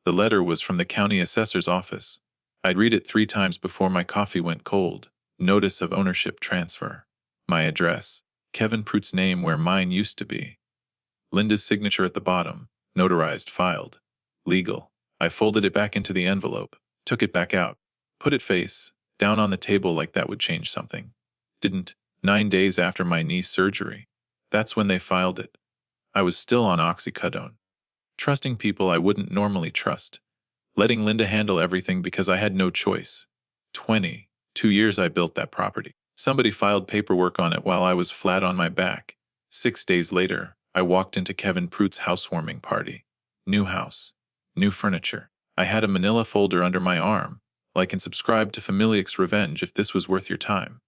The letter was from the county assessor's office. I'd read it 3 times before my coffee went cold. Notice of ownership transfer. My address. Kevin Pruitt's name where mine used to be. Linda's signature at the bottom. Notarized, filed. Legal. I folded it back into the envelope, took it back out, put it face down on the table like that would change something. Didn't. 9 days after my knee surgery. That's when they filed it. I was still on oxycodone. Trusting people I wouldn't normally trust. Letting Linda handle everything because I had no choice. 22 years I built that property. Somebody filed paperwork on it while I was flat on my back. 6 days later, I walked into Kevin Pruitt's housewarming party. New house. New furniture. I had a manila folder under my arm. Like and subscribe to Familix's Revenge if this was worth your time.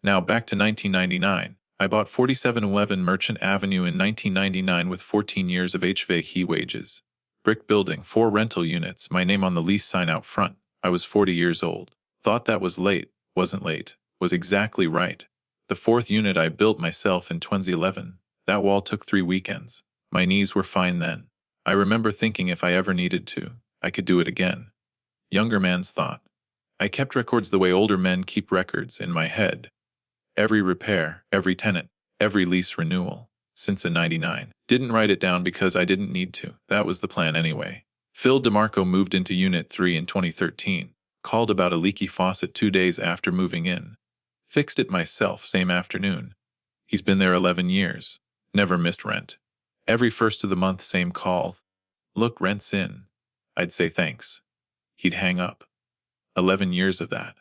Now back to 1999. I bought 4711 Merchant Avenue in 1999 with 14 years of HVAC wages. Brick building, 4 rental units, my name on the lease sign out front. I was 40 years old. Thought that was late, wasn't late, was exactly right. The 4th unit I built myself in 2011. That wall took 3 weekends. My knees were fine then. I remember thinking if I ever needed to, I could do it again. Younger man's thought. I kept records the way older men keep records in my head. Every repair, every tenant, every lease renewal, since in '99. Didn't write it down because I didn't need to. That was the plan anyway. Phil DeMarco moved into Unit 3 in 2013. Called about a leaky faucet 2 days after moving in. Fixed it myself same afternoon. He's been there 11 years. Never missed rent. Every first of the month same call. Look, rent's in. I'd say thanks. He'd hang up. 11 years of that.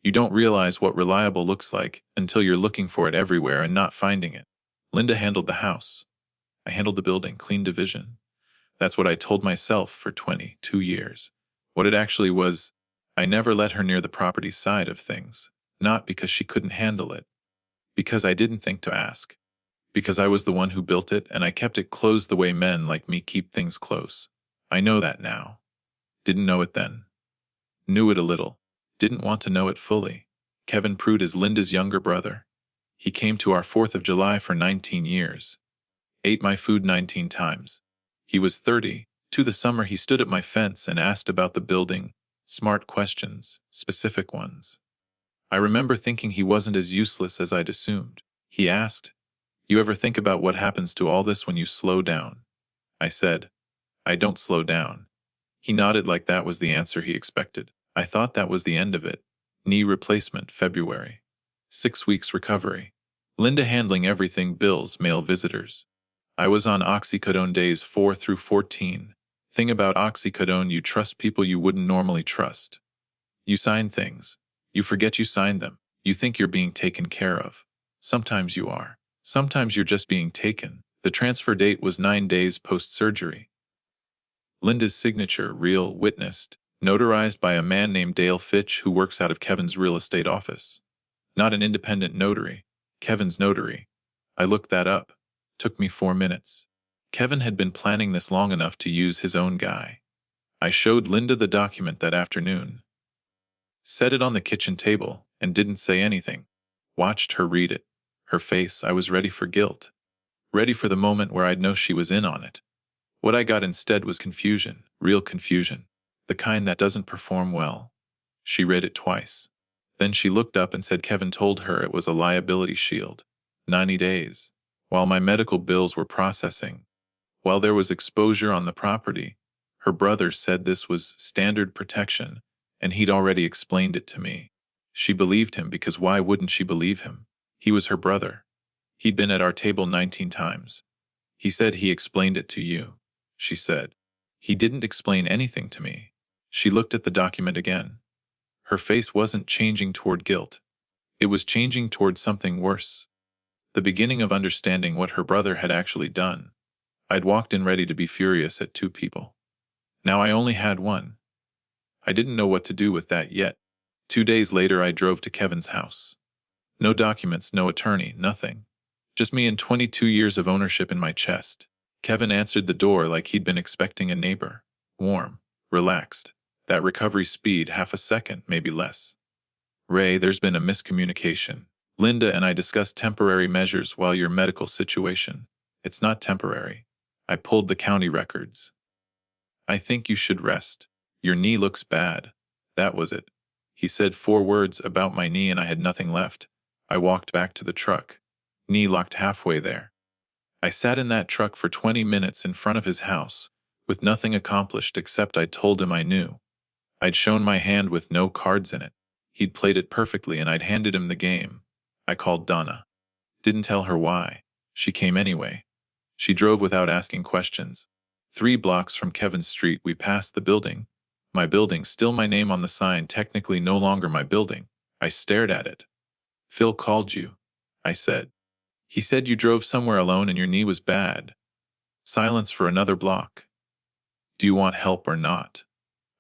You don't realize what reliable looks like until you're looking for it everywhere and not finding it. Linda handled the house. I handled the building, clean division. That's what I told myself for 22 years. What it actually was, I never let her near the property side of things. Not because she couldn't handle it. Because I didn't think to ask. Because I was the one who built it and I kept it closed the way men like me keep things close. I know that now. Didn't know it then. Knew it a little. Didn't want to know it fully. Kevin Pruitt is Linda's younger brother. He came to our 4th of July for 19 years. Ate my food 19 times. He was 30. To the summer he stood at my fence and asked about the building. Smart questions, specific ones. I remember thinking he wasn't as useless as I'd assumed. He asked, "You ever think about what happens to all this when you slow down?" I said, "I don't slow down." He nodded like that was the answer he expected. I thought that was the end of it. Knee replacement, February. 6 weeks recovery. Linda handling everything, bills, mail, visitors. I was on oxycodone days 4 through 14. Thing about oxycodone, you trust people you wouldn't normally trust. You sign things. You forget you signed them. You think you're being taken care of. Sometimes you are. Sometimes you're just being taken. The transfer date was 9 days post-surgery. Linda's signature, real, witnessed. Notarized by a man named Dale Fitch who works out of Kevin's real estate office. Not an independent notary. Kevin's notary. I looked that up. Took me 4 minutes. Kevin had been planning this long enough to use his own guy. I showed Linda the document that afternoon. Set it on the kitchen table and didn't say anything. Watched her read it. Her face, I was ready for guilt. Ready for the moment where I'd know she was in on it. What I got instead was confusion, real confusion. The kind that doesn't perform well. She read it twice. Then she looked up and said Kevin told her it was a liability shield. 90 days. While my medical bills were processing. While there was exposure on the property. Her brother said this was standard protection, and he'd already explained it to me. She believed him because why wouldn't she believe him? He was her brother. He'd been at our table 19 times. He said he explained it to you, she said. He didn't explain anything to me. She looked at the document again. Her face wasn't changing toward guilt. It was changing toward something worse. The beginning of understanding what her brother had actually done. I'd walked in ready to be furious at 2 people. Now I only had 1. I didn't know what to do with that yet. 2 days later I drove to Kevin's house. No documents, no attorney, nothing. Just me and 22 years of ownership in my chest. Kevin answered the door like he'd been expecting a neighbor. Warm, relaxed. That recovery speed, half a second, maybe less. "Ray, there's been a miscommunication. Linda and I discussed temporary measures while your medical situation. It's not temporary. I pulled the county records." I think you should rest. Your knee looks bad. That was it. He said 4 words about my knee and I had nothing left. I walked back to the truck. Knee locked halfway there. I sat in that truck for 20 minutes in front of his house, with nothing accomplished except I'd told him I knew. I'd shown my hand with no cards in it. He'd played it perfectly and I'd handed him the game. I called Donna. Didn't tell her why. She came anyway. She drove without asking questions. 3 blocks from Kevin's street we passed the building. My building, still my name on the sign, technically no longer my building. I stared at it. Phil called you, I said. He said you drove somewhere alone and your knee was bad. Silence for another block. Do you want help or not?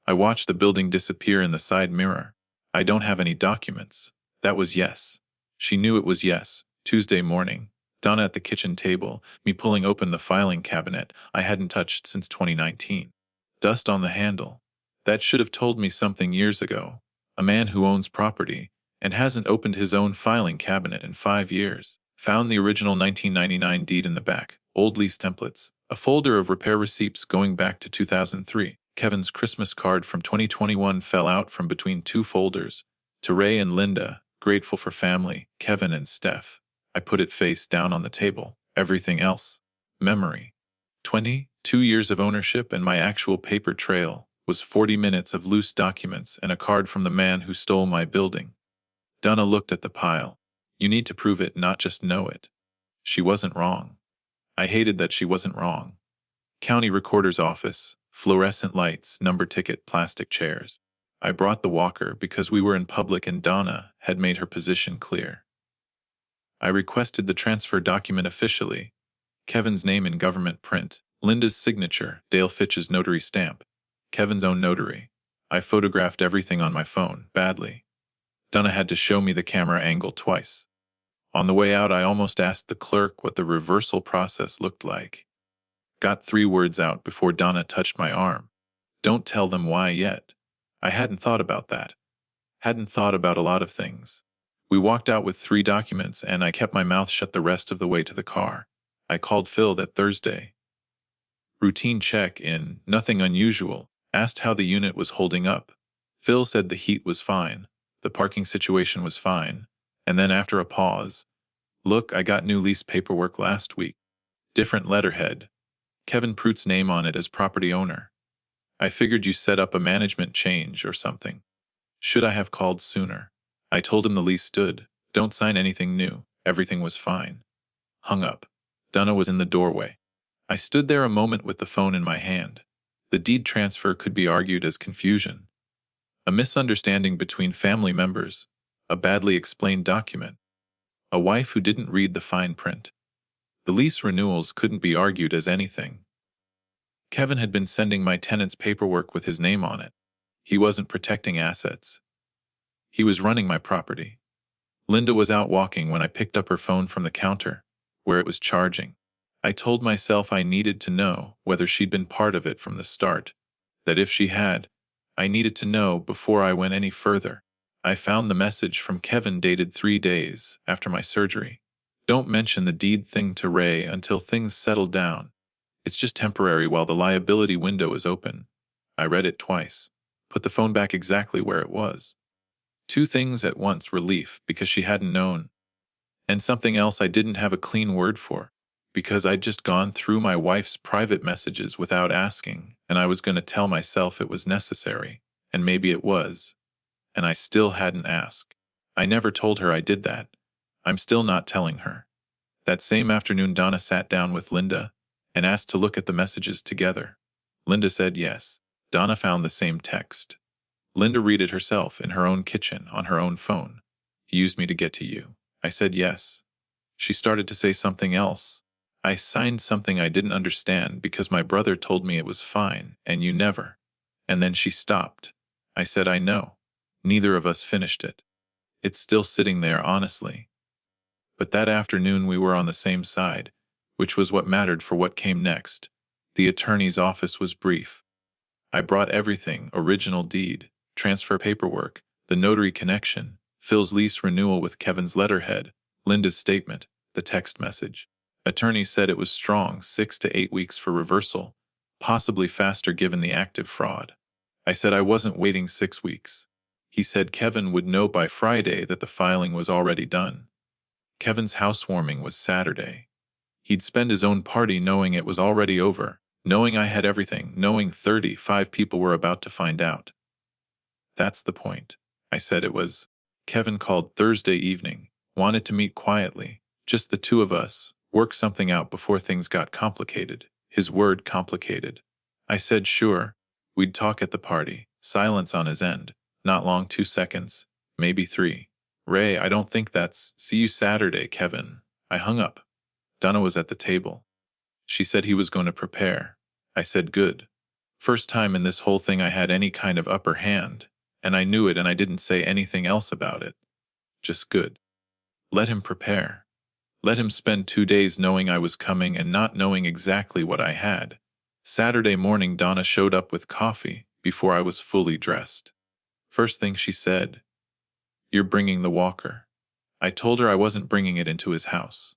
I watched the building disappear in the side mirror. I don't have any documents. That was yes. She knew it was yes. Tuesday morning. Donna at the kitchen table, me pulling open the filing cabinet I hadn't touched since 2019. Dust on the handle. That should have told me something years ago. A man who owns property and hasn't opened his own filing cabinet in 5 years. Found the original 1999 deed in the back, old lease templates, a folder of repair receipts going back to 2003. Kevin's Christmas card from 2021 fell out from between 2 folders. To Ray and Linda, grateful for family, Kevin and Steph. I put it face down on the table. Everything else. Memory. 22 years of ownership and my actual paper trail was 40 minutes of loose documents and a card from the man who stole my building. Donna looked at the pile. You need to prove it, not just know it. She wasn't wrong. I hated that she wasn't wrong. County Recorder's Office, fluorescent lights, number ticket, plastic chairs. I brought the walker because we were in public and Donna had made her position clear. I requested the transfer document officially. Kevin's name in government print, Linda's signature, Dale Fitch's notary stamp, Kevin's own notary. I photographed everything on my phone, badly. Donna had to show me the camera angle twice. On the way out, I almost asked the clerk what the reversal process looked like. Got 3 words out before Donna touched my arm. Don't tell them why yet. I hadn't thought about that. Hadn't thought about a lot of things. We walked out with 3 documents and I kept my mouth shut the rest of the way to the car. I called Phil that Thursday. Routine check-in, nothing unusual. Asked how the unit was holding up. Phil said the heat was fine. The parking situation was fine. And then after a pause, look, I got new lease paperwork last week. Different letterhead. Kevin Pruitt's name on it as property owner. I figured you set up a management change or something. Should I have called sooner? I told him the lease stood. Don't sign anything new. Everything was fine. Hung up. Donna was in the doorway. I stood there a moment with the phone in my hand. The deed transfer could be argued as confusion. A misunderstanding between family members. A badly explained document. A wife who didn't read the fine print. The lease renewals couldn't be argued as anything. Kevin had been sending my tenants paperwork with his name on it. He wasn't protecting assets. He was running my property. Linda was out walking when I picked up her phone from the counter, where it was charging. I told myself I needed to know whether she'd been part of it from the start, that if she had, I needed to know before I went any further. I found the message from Kevin dated 3 days after my surgery. Don't mention the deed thing to Ray until things settle down. It's just temporary while the liability window is open. I read it twice. Put the phone back exactly where it was. 2 things at once: relief because she hadn't known, and something else I didn't have a clean word for, because I'd just gone through my wife's private messages without asking, and I was going to tell myself it was necessary, and maybe it was, and I still hadn't asked. I never told her I did that. I'm still not telling her. That same afternoon, Donna sat down with Linda and asked to look at the messages together. Linda said yes. Donna found the same text. Linda read it herself in her own kitchen on her own phone. He used me to get to you. I said yes. She started to say something else. I signed something I didn't understand because my brother told me it was fine and you never. And then she stopped. I said I know. Neither of us finished it. It's still sitting there, honestly. But that afternoon we were on the same side, which was what mattered for what came next. The attorney's office was brief. I brought everything: original deed, transfer paperwork, the notary connection, Phil's lease renewal with Kevin's letterhead, Linda's statement, the text message. Attorney said it was strong, 6 to 8 weeks for reversal. possibly faster given the active fraud. I said I wasn't waiting 6 weeks. He said Kevin would know by Friday that the filing was already done. Kevin's housewarming was Saturday. He'd spend his own party knowing it was already over, knowing I had everything, knowing 35 people were about to find out. That's the point. I said it was. Kevin called Thursday evening, wanted to meet quietly, just the two of us, work something out before things got complicated. His word complicated. I said sure. We'd talk at the party. Silence on his end. Not long, 2 seconds. Maybe 3. Ray, I don't think that's. See you Saturday, Kevin. I hung up. Donna was at the table. She said he was going to prepare. I said good. First time in this whole thing I had any kind of upper hand, and I knew it and I didn't say anything else about it. Just good. Let him prepare. Let him spend 2 days knowing I was coming and not knowing exactly what I had. Saturday morning Donna showed up with coffee before I was fully dressed. First thing she said, "You're bringing the walker." I told her I wasn't bringing it into his house.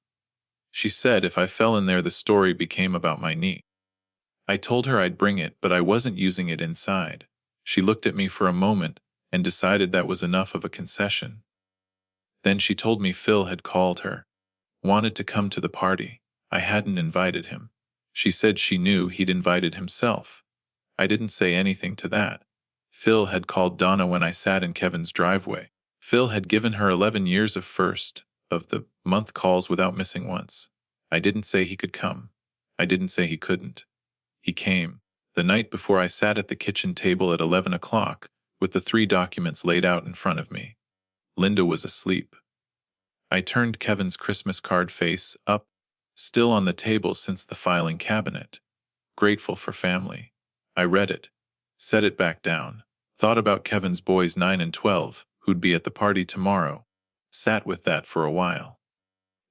She said if I fell in there the story became about my knee. I told her I'd bring it, but I wasn't using it inside. She looked at me for a moment and decided that was enough of a concession. Then she told me Phil had called her, wanted to come to the party. I hadn't invited him. She said she knew he'd invited himself. I didn't say anything to that. Phil had called Donna when I sat in Kevin's driveway. Phil had given her 11 years of first of the month calls without missing once. I didn't say he could come. I didn't say he couldn't. He came. The night before I sat at the kitchen table at 11 o'clock with the 3 documents laid out in front of me. Linda was asleep. I turned Kevin's Christmas card face up, still on the table since the filing cabinet. Grateful for family. I read it, set it back down, thought about Kevin's boys 9 and 12, who'd be at the party tomorrow, sat with that for a while.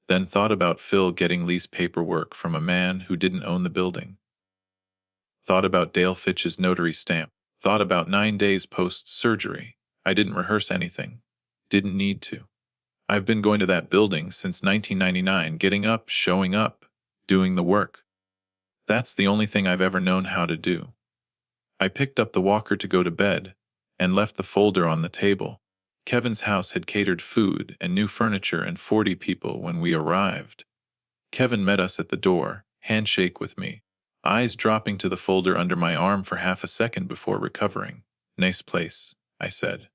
Then thought about Phil getting lease paperwork from a man who didn't own the building. Thought about Dale Fitch's notary stamp. Thought about 9 days post-surgery. I didn't rehearse anything. Didn't need to. I've been going to that building since 1999, getting up, showing up, doing the work. That's the only thing I've ever known how to do. I picked up the walker to go to bed and left the folder on the table. Kevin's house had catered food and new furniture and 40 people when we arrived. Kevin met us at the door, handshake with me, eyes dropping to the folder under my arm for half a second before recovering. Nice place, I said.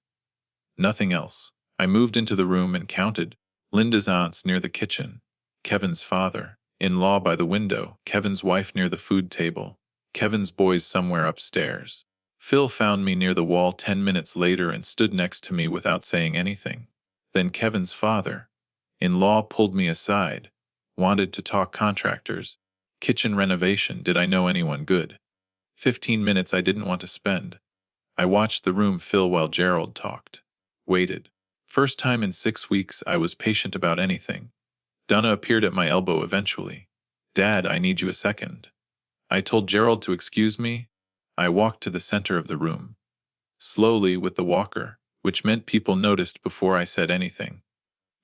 Nothing else. I moved into the room and counted. Linda's aunts near the kitchen, Kevin's father-in-law by the window, Kevin's wife near the food table, Kevin's boys somewhere upstairs. Phil found me near the wall 10 minutes later and stood next to me without saying anything. Then Kevin's father-in-law pulled me aside, wanted to talk contractors, kitchen renovation, did I know anyone good? 15 minutes I didn't want to spend. I watched the room fill while Gerald talked. Waited. First time in 6 weeks I was patient about anything. Donna appeared at my elbow eventually. Dad, I need you a second. I told Gerald to excuse me. I walked to the center of the room. Slowly with the walker, which meant people noticed before I said anything.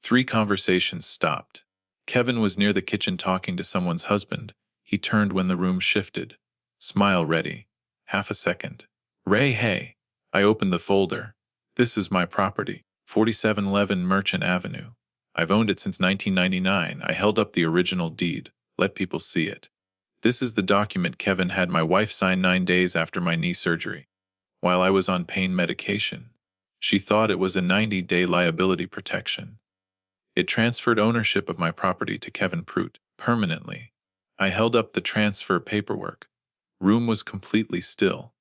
3 conversations stopped. Kevin was near the kitchen talking to someone's husband. He turned when the room shifted. Smile ready. Half a second. Ray, hey. I opened the folder. This is my property. 4711 Merchant Avenue. I've owned it since 1999. I held up the original deed. Let people see it. This is the document Kevin had my wife sign 9 days after my knee surgery, while I was on pain medication. She thought it was a 90-day liability protection. It transferred ownership of my property to Kevin Prout, permanently. I held up the transfer paperwork. Room was completely still.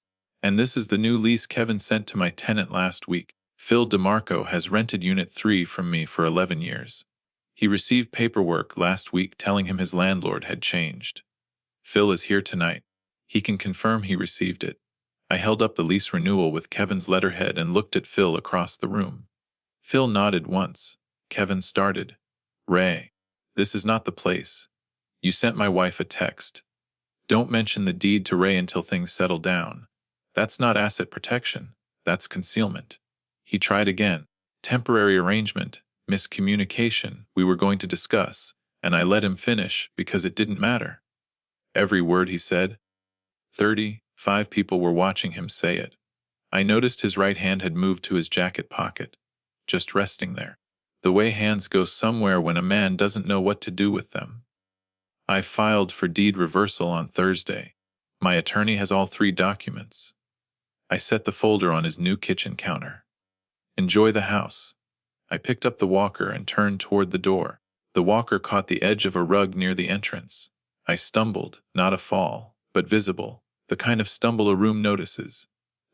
And this is the new lease Kevin sent to my tenant last week. Phil DeMarco has rented Unit 3 from me for 11 years. He received paperwork last week telling him his landlord had changed. Phil is here tonight. He can confirm he received it. I held up the lease renewal with Kevin's letterhead and looked at Phil across the room. Phil nodded once. Kevin started. Ray, this is not the place. You sent my wife a text. Don't mention the deed to Ray until things settle down. That's not asset protection. That's concealment. He tried again. Temporary arrangement, miscommunication, we were going to discuss, and I let him finish because it didn't matter. Every word he said. 35 people were watching him say it. I noticed his right hand had moved to his jacket pocket, just resting there. The way hands go somewhere when a man doesn't know what to do with them. I filed for deed reversal on Thursday. My attorney has all 3 documents. I set the folder on his new kitchen counter. Enjoy the house. I picked up the walker and turned toward the door. The walker caught the edge of a rug near the entrance. I stumbled, not a fall, but visible, the kind of stumble a room notices.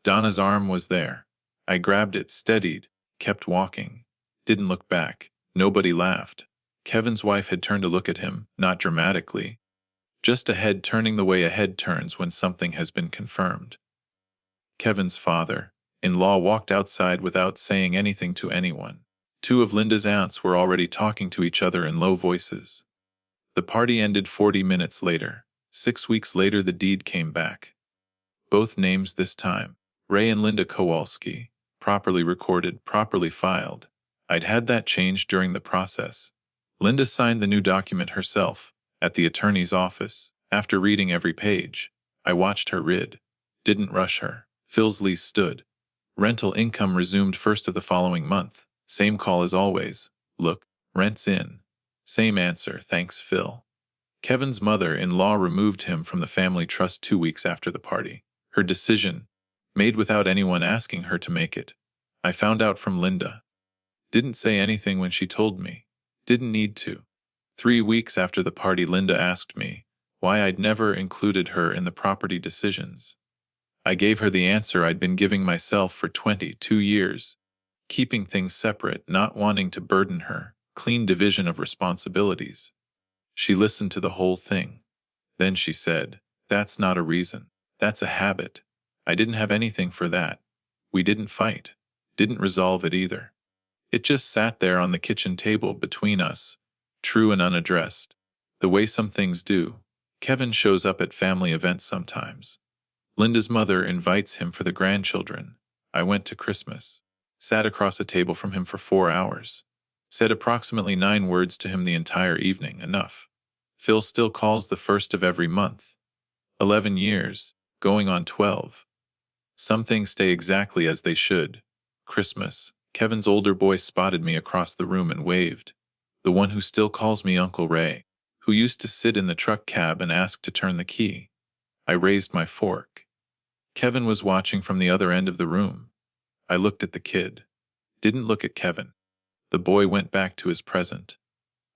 Donna's arm was there. I grabbed it, steadied, kept walking. Didn't look back. Nobody laughed. Kevin's wife had turned to look at him, not dramatically. Just a head turning the way a head turns when something has been confirmed. Kevin's father-in-law walked outside without saying anything to anyone. 2 of Linda's aunts were already talking to each other in low voices. The party ended 40 minutes later. 6 weeks later the deed came back. Both names this time. Ray and Linda Kowalski. Properly recorded, properly filed. I'd had that changed during the process. Linda signed the new document herself, at the attorney's office. After reading every page, I watched her read. Didn't rush her. Phil's lease stood. Rental income resumed first of the following month. Same call as always. Look, rent's in. Same answer, thanks Phil. Kevin's mother-in-law removed him from the family trust 2 weeks after the party. Her decision, made without anyone asking her to make it. I found out from Linda. Didn't say anything when she told me. Didn't need to. 3 weeks after the party Linda asked me why I'd never included her in the property decisions. I gave her the answer I'd been giving myself for 22 years. Keeping things separate, not wanting to burden her. Clean division of responsibilities. She listened to the whole thing. Then she said, "That's not a reason. That's a habit. I didn't have anything for that. We didn't fight. Didn't resolve it either. It just sat there on the kitchen table between us, true and unaddressed. The way some things do. Kevin shows up at family events sometimes. Linda's mother invites him for the grandchildren. I went to Christmas. Sat across a table from him for 4 hours. Said approximately 9 words to him the entire evening, enough. Phil still calls the first of every month. 11 years, going on 12. Some things stay exactly as they should. Christmas, Kevin's older boy spotted me across the room and waved. The one who still calls me Uncle Ray, who used to sit in the truck cab and ask to turn the key. I raised my fork. Kevin was watching from the other end of the room. I looked at the kid. Didn't look at Kevin. The boy went back to his present.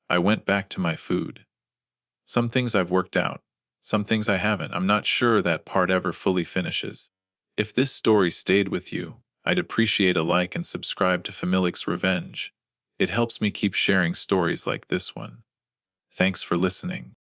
I went back to my food. Some things I've worked out. Some things I haven't. I'm not sure that part ever fully finishes. If this story stayed with you, I'd appreciate a like and subscribe to Familix's Revenge. It helps me keep sharing stories like this one. Thanks for listening.